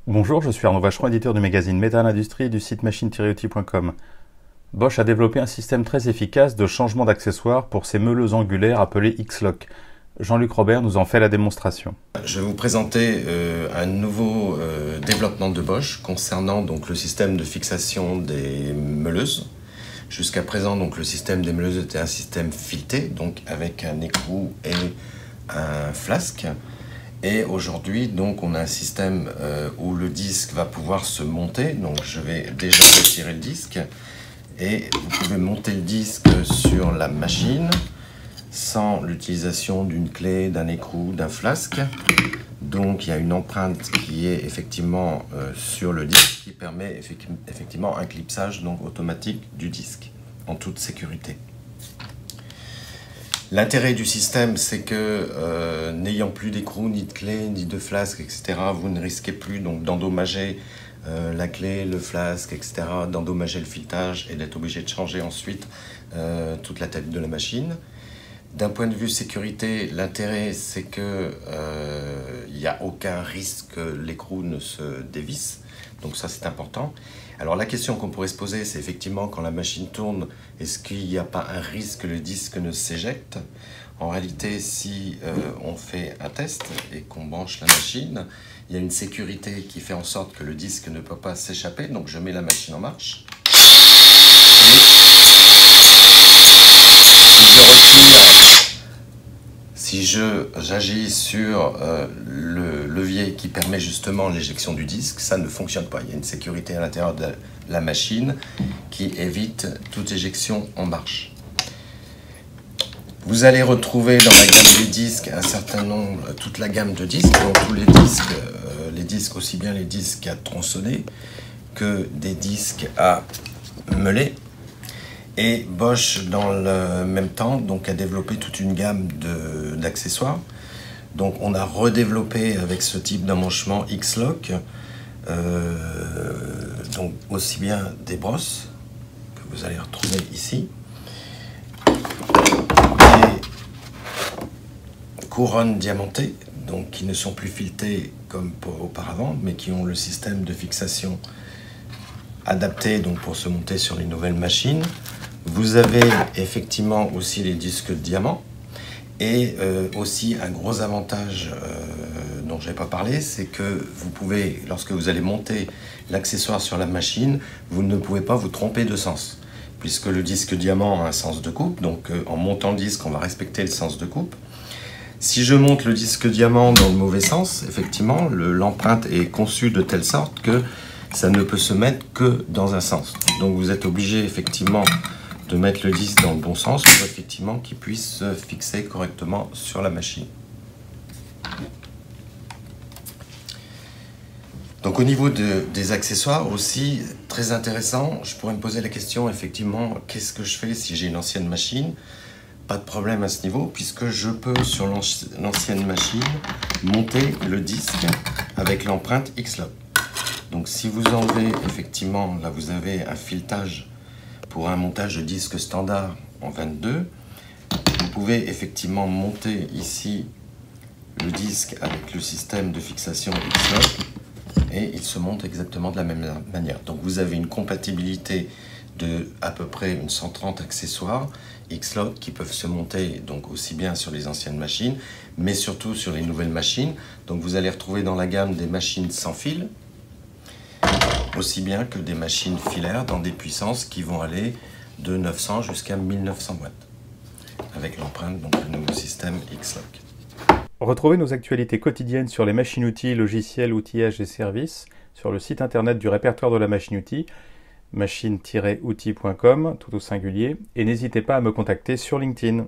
Bonjour, je suis Arnaud Vacheron, éditeur du magazine Métal Industrie et du site machine-outil.com. Bosch a développé un système très efficace de changement d'accessoires pour ses meuleuses angulaires appelées X-Lock. Jean-Luc Robert nous en fait la démonstration. Je vais vous présenter un nouveau développement de Bosch concernant donc le système de fixation des meuleuses. Jusqu'à présent, donc, le système des meuleuses était un système fileté, donc avec un écrou et un flasque. Et aujourd'hui, donc, on a un système où le disque va pouvoir se monter. Donc, je vais déjà retirer le disque. Et vous pouvez monter le disque sur la machine sans l'utilisation d'une clé, d'un écrou, d'un flasque. Donc, il y a une empreinte qui est effectivement sur le disque qui permet effectivement un clipsage donc, automatique du disque en toute sécurité. L'intérêt du système, c'est que n'ayant plus d'écrou, ni de clé, ni de flasque, etc., vous ne risquez plus d'endommager la clé, le flasque, etc., d'endommager le filetage et d'être obligé de changer ensuite toute la tête de la machine. D'un point de vue sécurité, l'intérêt, c'est que il n'y a aucun risque que l'écrou ne se dévisse. Donc ça, c'est important. Alors la question qu'on pourrait se poser, c'est effectivement quand la machine tourne, est-ce qu'il n'y a pas un risque que le disque ne s'éjecte? En réalité, si on fait un test et qu'on branche la machine, il y a une sécurité qui fait en sorte que le disque ne peut pas s'échapper. Donc je mets la machine en marche. Si j'agis sur le levier qui permet justement l'éjection du disque, ça ne fonctionne pas. Il y a une sécurité à l'intérieur de la machine qui évite toute éjection en marche. Vous allez retrouver dans la gamme des disques un certain nombre, toute la gamme de disques, donc tous les disques, aussi bien les disques à tronçonner que des disques à meuler. Et Bosch, dans le même temps, donc, a développé toute une gamme d'accessoires. Donc, on a redéveloppé avec ce type d'emmanchement X-Lock, donc aussi bien des brosses que vous allez retrouver ici, des couronnes diamantées, donc qui ne sont plus filetées comme auparavant, mais qui ont le système de fixation adapté donc pour se monter sur les nouvelles machines. Vous avez effectivement aussi les disques diamants et aussi un gros avantage dont je n'ai pas parlé, c'est que vous pouvez, lorsque vous allez monter l'accessoire sur la machine, vous ne pouvez pas vous tromper de sens, puisque le disque diamant a un sens de coupe, donc en montant le disque, on va respecter le sens de coupe. Si je monte le disque diamant dans le mauvais sens, effectivement, l'empreinte est conçue de telle sorte que ça ne peut se mettre que dans un sens. Donc vous êtes obligé effectivement de mettre le disque dans le bon sens pour effectivement qu'il puisse se fixer correctement sur la machine. Donc au niveau des accessoires aussi, très intéressant, je pourrais me poser la question effectivement, qu'est-ce que je fais si j'ai une ancienne machine? Pas de problème à ce niveau, puisque je peux sur l'ancienne machine monter le disque avec l'empreinte X-Lock. Donc si vous enlevez effectivement, là vous avez un filetage pour un montage de disque standard en 22, vous pouvez effectivement monter ici le disque avec le système de fixation X-Lock et il se monte exactement de la même manière. Donc vous avez une compatibilité de à peu près une 130 accessoires X-Lock qui peuvent se monter donc aussi bien sur les anciennes machines, mais surtout sur les nouvelles machines. Donc vous allez retrouver dans la gamme des machines sans fil, aussi bien que des machines filaires dans des puissances qui vont aller de 900 jusqu'à 1900 watts, avec l'empreinte donc le nouveau système X-Lock. Retrouvez nos actualités quotidiennes sur les machines-outils, logiciels, outillages et services sur le site internet du répertoire de la machine-outil, machine-outil.com, tout au singulier, et n'hésitez pas à me contacter sur LinkedIn.